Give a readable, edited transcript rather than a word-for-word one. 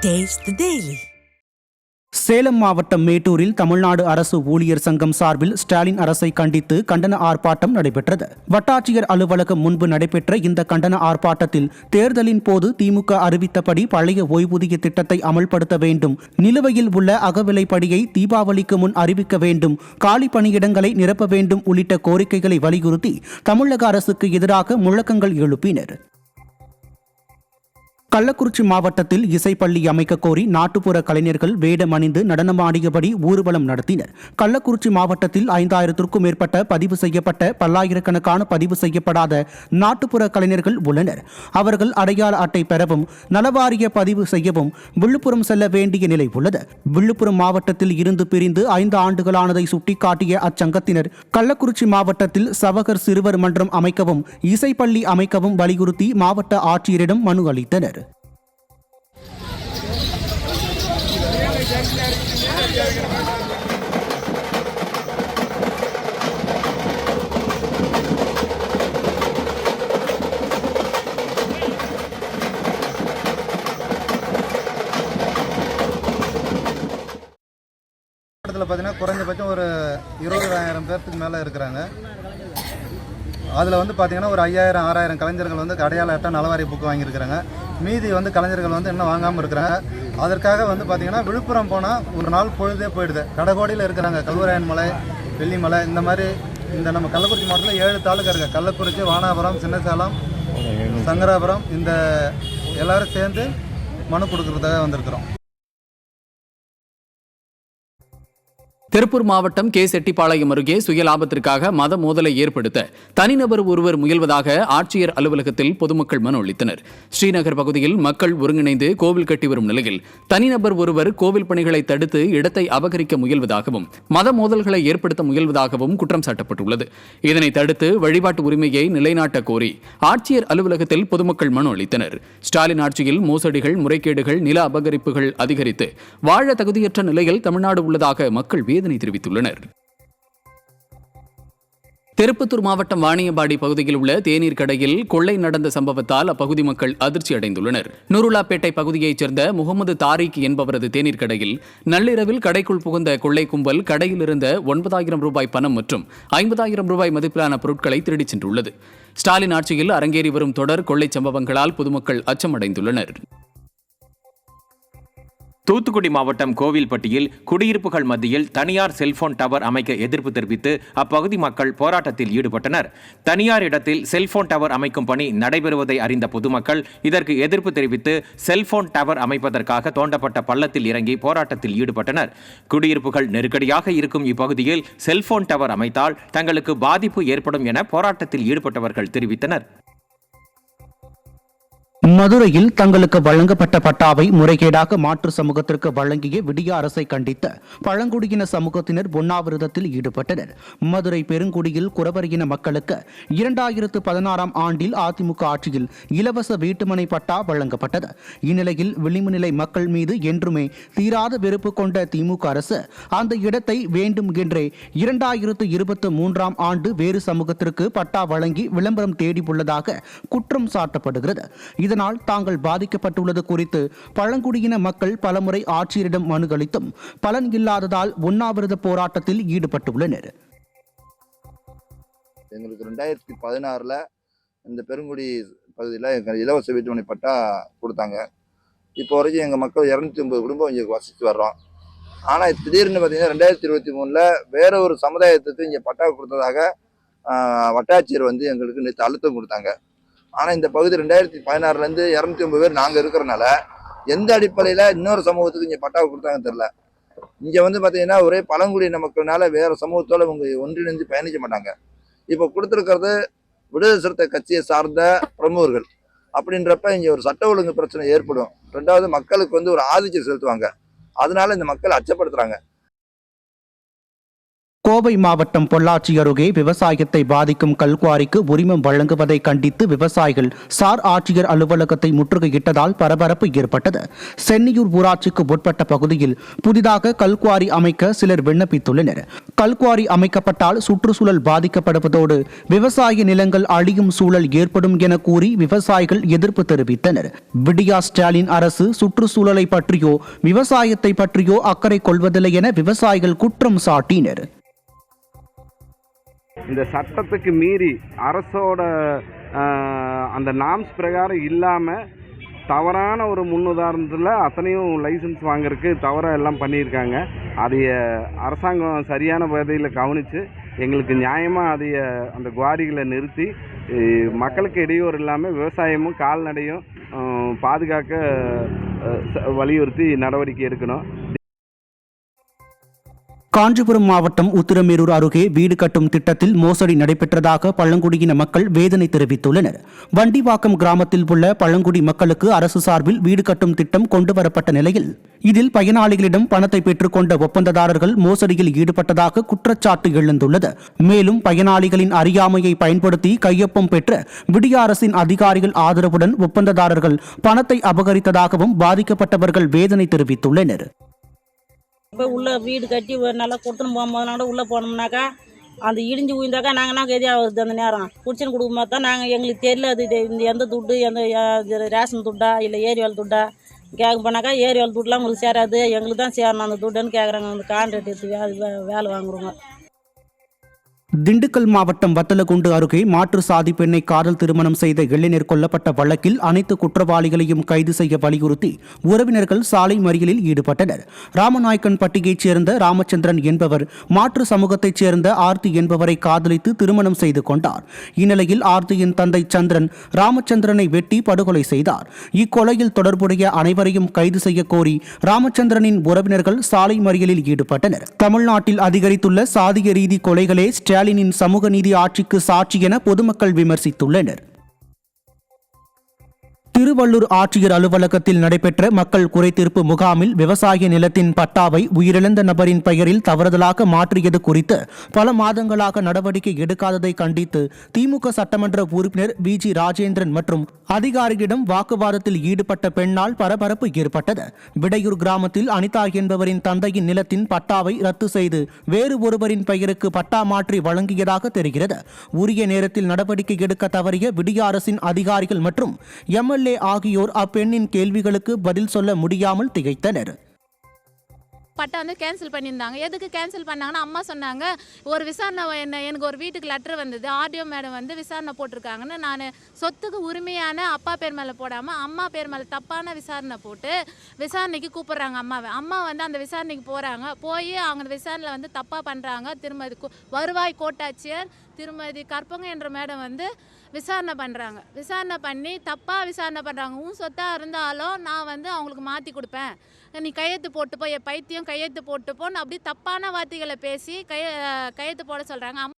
Taste the Daily. Salem மாவட்டம் மேட்டூரில் தமிழ்நாடு அரசு ஊழியர் சங்கம் சார்பில் ஸ்டாலின் அரசை கண்டித்து கண்டன ஆர்ப்பாட்டம் நடைபெற்றது. வட்டாட்சியர் அலுவலகம் முன்பு நடைபெற்ற இந்த கண்டன ஆர்ப்பாட்டத்தில் தேர்தலின் போது திமுக அறிவித்தபடி பழைய ஓய்வூதிய திட்டத்தை அமல்படுத்த வேண்டும், நிலுவையில் உள்ள அகவிலைப்படியை தீபாவளிக்கு முன் அறிவிக்க வேண்டும், காலி பணியிடங்களை நிரப்ப வேண்டும் உள்ளிட்ட கோரிக்கைகளை வலியுறுத்தி தமிழக அரசுக்கு எதிராக முழக்கங்கள் எழுப்பினர். கள்ளக்குறிச்சி மாவட்டத்தில் இசைப்பள்ளி அமைக்க கோரி நாட்டுப்புற கலைஞர்கள் வேடம் அணிந்து நடனமாடியபடி ஊர்வலம் நடத்தினர். கள்ளக்குறிச்சி மாவட்டத்தில் 5000க்கும் மேற்பட்ட பதிவு செய்யப்பட்ட பல்லாயிரக்கணக்கான பதிவு செய்யப்படாத நாட்டுப்புற கலைஞர்கள் உள்ளனர். அவர்கள் அடையாள அட்டை பெறவும் நலவாரிய பதிவு செய்யவும் விழுப்புரம் செல்ல வேண்டிய நிலை உள்ளது. விழுப்புரம் மாவட்டத்தில் இருந்து பிரிந்து 5 ஆண்டுகளானதை சுட்டிக்காட்டிய அச்சங்கத்தினர் கள்ளக்குறிச்சி மாவட்டத்தில் சவகர் சிறுவர் மன்றம் அமைக்கவும் இசைப்பள்ளி அமைக்கவும் வலியுறுத்தி மாவட்ட ஆட்சியரிடம் மனு அளித்தனர். பார்த்தீங்கன்னா குறைஞ்சபட்சம் ஒரு 20,000 பேர்த்துக்கு மேலே இருக்கிறாங்க. அதில் பார்த்தீங்கன்னா ஒரு 5000 6000 கலைஞர்கள் அடையாள அட்டை நலவாரி புக்கு வாங்கியிருக்கிறாங்க. மீதி கலைஞர்கள் இன்னும் வாங்காமல் இருக்கிறாங்க. அதற்காக பார்த்தீங்கன்னா விழுப்புரம் போனால் ஒரு நாள் பொழுதே போயிடுது. கடகோடியில் இருக்கிறாங்க, கல்வராயன் மலை, வெள்ளிமலை, இந்த மாதிரி நம்ம கள்ளக்குறிச்சி மாவட்டத்தில் 7 தாலுக்கா இருக்குது. கள்ளக்குறிச்சி, வானாபுரம், சின்னசேலம், சங்கராபுரம், இந்த எல்லோரும் சேர்ந்து மனு கொடுக்குறதாக வந்திருக்கிறோம். திருப்பூர் மாவட்டம் கே. செட்டிப்பாளையம் அருகே சுயலாபத்திற்காக மத மோதலை ஏற்படுத்த தனிநபர் ஒருவர் முயல்வதாக ஆட்சியர் அலுவலகத்தில் பொதுமக்கள் மனு அளித்தனர். ஸ்ரீநகர் பகுதியில் மக்கள் ஒருங்கிணைந்து கோவில் கட்டி வரும் நிலையில் தனிநபர் ஒருவர் கோவில் பணிகளை தடுத்து இடத்தை அபகரிக்க முயல்வதாகவும் மத மோதல்களை ஏற்படுத்த முயல்வதாகவும் குற்றம் சாட்டப்பட்டுள்ளது. இதனை தடுத்து வழிபாட்டு உரிமையை நிலைநாட்ட கோரி ஆட்சியர் அலுவலகத்தில் பொதுமக்கள் மனு அளித்தனர். ஸ்டாலின் ஆட்சியில் மோசடிகள், முறைகேடுகள், நில அபகரிப்புகள் அதிகரித்து வாழ தகுதியற்ற நிலையில் தமிழ்நாடு உள்ளதாக மக்கள் தெரிவித்துள்ளனர். திருப்பத்தூர் மாவட்டம் வாணியம்பாடி பகுதியில் உள்ள தேநீர் கடையில் கொள்ளை நடந்த சம்பவத்தால் அப்பகுதி மக்கள் அதிர்ச்சி அடைந்துள்ளனர். நூருலாப்பேட்டை பகுதியைச் சேர்ந்த முகமது தாரிக் என்பவரது தேநீர் கடையில் நள்ளிரவில் கடைக்குள் புகுந்த கொள்ளை கும்பல் கடையில் இருந்த 9,000 ரூபாய் பணம் மற்றும் 50,000 ரூபாய் மதிப்பிலான பொருட்களை திருடிச் சென்றுள்ளது. ஸ்டாலின் ஆட்சியில் அரங்கேறி வரும் தொடர் கொள்ளை சம்பவங்களால் பொதுமக்கள் அச்சமடைந்துள்ளனர். தூத்துக்குடி மாவட்டம் கோவில்பட்டியில் குடியிருப்புகள் மத்தியில் தனியார் செல்போன் டவர் அமைக்க எதிர்ப்பு தெரிவித்து அப்பகுதி மக்கள் போராட்டத்தில் ஈடுபட்டனர். தனியார் இடத்தில் செல்போன் டவர் அமைக்கும் பணி நடைபெறுவதை அறிந்த பொதுமக்கள் இதற்கு எதிர்ப்பு தெரிவித்து செல்போன் டவர் அமைப்பதற்காக தோண்டப்பட்ட பள்ளத்தில் இறங்கி போராட்டத்தில் ஈடுபட்டனர். குடியிருப்புகள் நெருக்கடியாக இருக்கும் இப்பகுதியில் செல்போன் டவர் அமைத்தால் தங்களுக்கு பாதிப்பு ஏற்படும் என போராட்டத்தில் ஈடுபட்டவர்கள் தெரிவித்தனர். மதுரையில் தங்களுக்கு வழங்கப்பட்ட பட்டாவை முறைகேடாக மாற்று சமூகத்திற்கு வழங்கிய விடிய அரசை கண்டித்து பழங்குடியின சமூகத்தினர் உண்ணாவிரதத்தில் ஈடுபட்டனர். மதுரை பெருங்குடியில் குறவரியின மக்களுக்கு 2016ஆம் ஆண்டில் அதிமுக ஆட்சியில் இலவச வீட்டுமனை பட்டா வழங்கப்பட்டது. இந்நிலையில் விளிம்புநிலை மக்கள் மீது என்றுமே தீராத வெறுப்பு கொண்ட திமுக அரசு அந்த இடத்தை வேண்டும் என்றே 2023ஆம் ஆண்டு வேறு சமூகத்திற்கு பட்டா வழங்கி விளம்பரம் தேடியுள்ளதாக குற்றம் சாட்டப்படுகிறது. இதனால் தாங்கள் பாதிக்கப்பட்டுள்ளது குறித்து பழங்குடியின மக்கள் பலமுறை ஆட்சியரிடம் மனு அளித்தும் பலன் இல்லாததால் உண்ணாவிரத போராட்டத்தில் ஈடுபட்டுள்ளனர். எங்களுக்கு 2016 இந்த பெருங்குடி பகுதியில் இலவச வீட்டுமனை பட்டா கொடுத்தாங்க. இப்போ வரைக்கும் எங்கள் மக்கள் 250 குடும்பம் இங்கே வசித்து வர்றோம். ஆனால் திடீர்னு பார்த்தீங்கன்னா 2023 வேற ஒரு சமுதாயத்துக்கு இங்கே பட்டா கொடுத்ததாக வட்டாட்சியர் எங்களுக்கு நேற்று அழுத்தம் கொடுத்தாங்க. ஆனால் இந்த பகுதி 2016 250 பேர் நாங்கள் இருக்கிறனால எந்த அடிப்படையில் இன்னொரு சமூகத்துக்கு இங்கே பட்டா கொடுத்தாங்கன்னு தெரியல. இங்கே பார்த்தீங்கன்னா ஒரே பழங்குடியின மக்கள்னால வேறு சமூகத்தோடு இவங்க ஒன்றிணைந்து பயணிக்க மாட்டாங்க. இப்போ கொடுத்துருக்கிறது விடுதலை சிறுத்தை கட்சியை சார்ந்த பிரமுகர்கள். அப்படின்றப்ப இங்கே ஒரு சட்ட ஒழுங்கு பிரச்சனை ஏற்படும். 2வது மக்களுக்கு ஒரு ஆதிக்கம் செலுத்துவாங்க. அதனால இந்த மக்கள் அச்சப்படுத்துகிறாங்க. கோவை மாவட்டம் பொள்ளாச்சி அருகே விவசாயத்தை பாதிக்கும் கல்குவாரிக்கு உரிமம் வழங்குவதை கண்டித்து விவசாயிகள் சார் ஆட்சியர் அலுவலகத்தை முற்றுகையிட்டதால் பரபரப்பு ஏற்பட்டது. சென்னியூர் ஊராட்சிக்கு உட்பட்ட பகுதியில் புதிதாக கல்குவாரி அமைக்க சிலர் விண்ணப்பித்துள்ளனர். கல்குவாரி அமைக்கப்பட்டால் சுற்றுச்சூழல் பாதிக்கப்படுவதோடு விவசாய நிலங்கள் அழியும் சூழல் ஏற்படும் என கூறி விவசாயிகள் எதிர்ப்பு தெரிவித்தனர். விடியா ஸ்டாலின் அரசு சுற்றுச்சூழலை பற்றியோ விவசாயத்தை பற்றியோ அக்கறை கொள்வதில்லை என விவசாயிகள் குற்றம் சாட்டினர். இந்த சட்டத்துக்கு மீறி அரசோட அந்த நாம்ஸ் பிரகாரம் இல்லாமல் தவறான ஒரு முன்னுதாரணத்தில் அத்தனையும் லைசன்ஸ் வாங்குறதுக்கு தவறாக எல்லாம் பண்ணியிருக்காங்க. அதைய அரசாங்கம் சரியான வகையில் கவனித்து எங்களுக்கு நியாயமாக அதைய அந்த குவாரிகளை நிறுத்தி மக்களுக்கு இடையூறு இல்லாமல் விவசாயமும் கால்நடையும் பாதுகாக்க வலியுறுத்தி நடவடிக்கை எடுக்கணும். காஞ்சிபுரம் மாவட்டம் உத்திரமேரூர் அருகே வீடு கட்டும் திட்டத்தில் மோசடி நடைபெற்றதாக பழங்குடியின மக்கள் வேதனை தெரிவித்துள்ளனர். வண்டிவாக்கம் கிராமத்தில் உள்ள பழங்குடி மக்களுக்கு அரசு சார்பில் வீடு கட்டும் திட்டம் கொண்டுவரப்பட்ட நிலையில் இதில் பயனாளிகளிடம் பணத்தை பெற்றுக்கொண்ட ஒப்பந்ததாரர்கள் மோசடியில் ஈடுபட்டதாக குற்றச்சாட்டு எழுந்துள்ளது. மேலும் பயனாளிகளின் அறியாமையை பயன்படுத்தி கையொப்பம் பெற்ற விடிய அரசின் அதிகாரிகள் ஆதரவுடன் ஒப்பந்ததாரர்கள் பணத்தை அபகரித்ததாகவும் பாதிக்கப்பட்டவர்கள் வேதனை தெரிவித்துள்ளனர். இப்போ உள்ளே வீடு கட்டி நல்லா கொடுத்துன்னு போகும்போது உள்ளே போனோம்னாக்கா அந்த இடிஞ்சு உயிர்ந்தாக்கா நாங்கள் கதியாக வருது. அந்த நேரம் குடிச்சுன்னு கொடுக்கும்போது தான் நாங்கள் எங்களுக்கு தெரியல அது இந்த எந்த துட்டு எந்த ரேஷன் துட்டா இல்லை ஏரியால் துட்டா கேட்க போனாக்கா ஏரியால் துட்டுலாம் உங்களுக்கு சேராது, எங்களுக்கு தான் சேரணும் அந்த துட்டுன்னு கேட்குறாங்க. அந்த கான்ட்ராக்ட் வேலை வாங்குறோங்க. திண்டுக்கல் மாவட்டம் வத்தலகுண்டு அருகே மாற்று சாதி பெண்ணை காதல் திருமணம் செய்த இளைஞர் கொல்லப்பட்ட வழக்கில் அனைத்து குற்றவாளிகளையும் கைது செய்ய வலியுறுத்தி உறவினர்கள் சாலை மறியலில் ஈடுபட்டனர். ராமநாயக்கன்பட்டியைச் சேர்ந்த ராமச்சந்திரன் என்பவர் மாற்று சமூகத்தைச் சேர்ந்த ஆர்த்தி என்பவரை காதலித்து திருமணம் செய்து கொண்டார். இந்நிலையில் ஆர்த்தியின் தந்தை சந்திரன் ராமச்சந்திரனை வெட்டி படுகொலை செய்தார். இக்கொலையில் தொடர்புடைய அனைவரையும் கைது செய்ய கோரி ராமச்சந்திரனின் உறவினர்கள் சாலை மறியலில் ஈடுபட்டனர். தமிழ்நாட்டில் அதிகரித்துள்ள சாதிய ரீதி கொலைகளே ஸ்டாலினின் சமூக நீதி ஆட்சிக்கு சாட்சி என பொதுமக்கள் விமர்சித்துள்ளனர். திருவள்ளூர் ஆட்சியர் அலுவலகத்தில் நடைபெற்ற மக்கள் குறைதீர்ப்பு முகாமில் விவசாய நிலத்தின் பட்டாவை உயிரிழந்த நபரின் பெயரில் தவறுதலாக மாற்றியது குறித்து பல மாதங்களாக நடவடிக்கை எடுக்காததை கண்டித்து திமுக சட்டமன்ற உறுப்பினர் VG ராஜேந்திரன் மற்றும் அதிகாரிகளிடம் வாக்குவாதத்தில் ஈடுபட்ட பெண்ணால் பரபரப்பு ஏற்பட்டது. விடையூர் கிராமத்தில் அனிதா என்பவரின் தந்தையின் நிலத்தின் பட்டாவை ரத்து செய்து வேறு ஒருவரின் பெயருக்கு பட்டா மாற்றி வழங்கியதாக தெரிகிறது. உரிய நேரத்தில் நடவடிக்கை எடுக்க தவறிய விடிய அரசின் அதிகாரிகள் மற்றும் MLA ஆகியோர் அப்பெண்ணின் கேள்விகளுக்கு பதில் சொல்ல முடியாமல் திகைத்தனர். பட்டா கேன்சல் பண்ணியிருந்தாங்க. எதுக்கு கேன்சல் பண்ணாங்கன்னா அம்மா சொன்னாங்க ஒரு விசாரணை எனக்கு ஒரு வீட்டுக்கு லெட்டர் வந்தது, ஆர்டிஓ மேடம் விசாரணை போட்டிருக்காங்கன்னு. நான் சொத்துக்கு உரிமையான அப்பா பேர் மேலே போடாமல் அம்மா பேர் மேலே தப்பான விசாரணை போட்டு விசாரணைக்கு கூப்பிட்றாங்க அம்மாவை. அம்மா அந்த விசாரணைக்கு போகிறாங்க. போய் அவங்க விசாரணையில் தப்பாக பண்ணுறாங்க. திருமதி வருவாய் கோட்டாட்சியர் திருமதி கற்பங்க என்ற மேடம் விசாரணை பண்ணுறாங்க. விசாரணை பண்ணி தப்பாக விசாரணை பண்ணுறாங்க. உன் சொத்தாக இருந்தாலும் நான் அவங்களுக்கு மாற்றி கொடுப்பேன், நீ கையெழுத்து போட்டுப்போ, என் பைத்தியம் கையெழுத்து போட்டுப்போன்னு அப்படி தப்பான வார்த்தைகளை பேசி கையெழுத்து போட சொல்கிறாங்க.